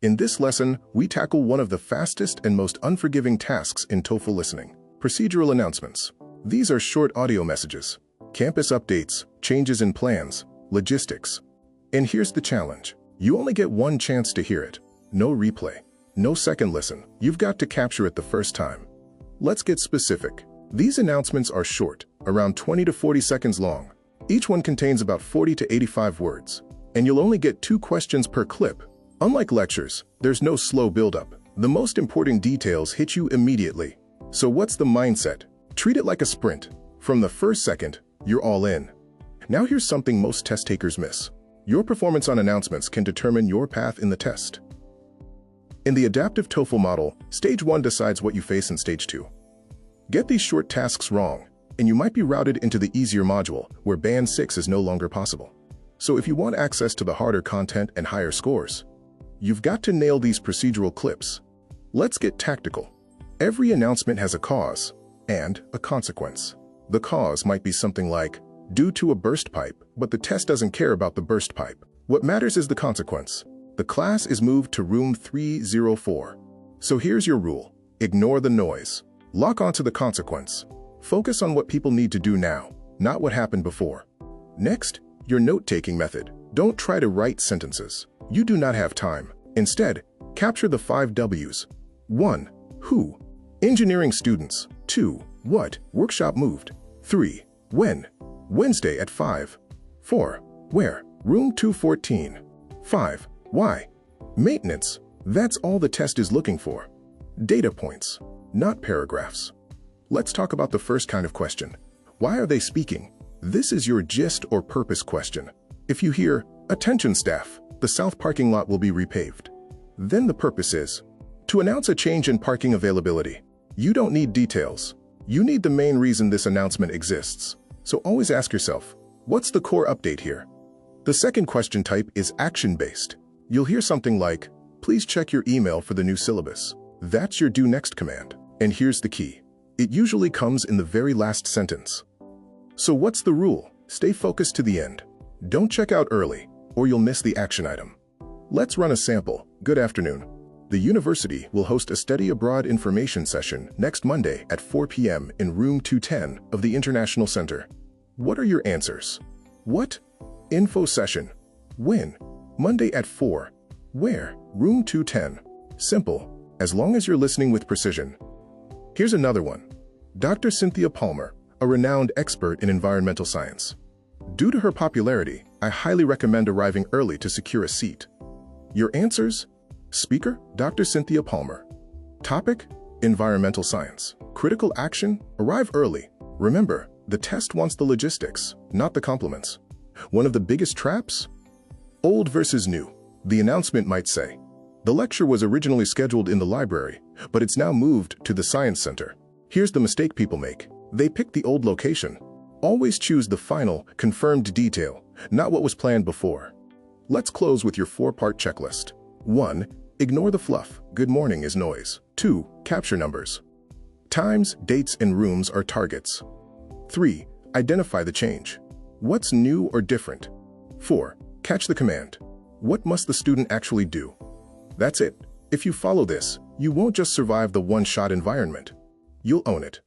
In this lesson, we tackle one of the fastest and most unforgiving tasks in TOEFL listening: procedural announcements. These are short audio messages, campus updates, changes in plans, logistics. And here's the challenge. You only get one chance to hear it. No replay, no second listen. You've got to capture it the first time. Let's get specific. These announcements are short, around 20 to 40 seconds long. Each one contains about 40 to 85 words, and you'll only get 2 questions per clip. Unlike lectures, there's no slow buildup. The most important details hit you immediately. So what's the mindset? Treat it like a sprint. From the first second, you're all in. Now here's something most test takers miss. Your performance on announcements can determine your path in the test. In the adaptive TOEFL model, Stage 1 decides what you face in Stage 2. Get these short tasks wrong, and you might be routed into the easier module, where Band 6 is no longer possible. So if you want access to the harder content and higher scores, you've got to nail these procedural clips. Let's get tactical. Every announcement has a cause and a consequence. The cause might be something like, due to a burst pipe, but the test doesn't care about the burst pipe. What matters is the consequence. The class is moved to room 304. So here's your rule. Ignore the noise. Lock onto the consequence. Focus on what people need to do now, not what happened before. Next, your note-taking method. Don't try to write sentences. You do not have time. Instead, capture the 5 W's. 1. Who? Engineering students. 2. What? Workshop moved. 3. When? Wednesday at 5. 4. Where? Room 214. 5. Why? Maintenance. That's all the test is looking for. Data points, not paragraphs. Let's talk about the first kind of question. Why are they speaking? This is your gist or purpose question. If you hear, attention staff, the south parking lot will be repaved, then the purpose is to announce a change in parking availability. You don't need details. You need the main reason this announcement exists. So always ask yourself, what's the core update here? The second question type is action-based. You'll hear something like, please check your email for the new syllabus. That's your do next command. And here's the key. It usually comes in the very last sentence. So what's the rule? Stay focused to the end. Don't check out early, or you'll miss the action item. Let's run a sample. Good afternoon. The university will host a study abroad information session next Monday at 4 p.m. in room 210 of the International Center. What are your answers? What? Info session. When? Monday at 4. Where? Room 210. Simple, as long as you're listening with precision. Here's another one. Dr. Cynthia Palmer, a renowned expert in environmental science. Due to her popularity, I highly recommend arriving early to secure a seat. Your answers? Speaker, Dr. Cynthia Palmer. Topic, environmental science. Critical action, arrive early. Remember, the test wants the logistics, not the compliments. One of the biggest traps? Old versus new. The announcement might say, the lecture was originally scheduled in the library, but it's now moved to the science center. Here's the mistake people make. They pick the old location. Always choose the final, confirmed detail, not what was planned before. Let's close with your 4-part checklist. 1. Ignore the fluff. Good morning is noise. 2. Capture numbers. Times, dates, and rooms are targets. 3. Identify the change. What's new or different? 4. Catch the command. What must the student actually do? That's it. If you follow this, you won't just survive the one-shot environment. You'll own it.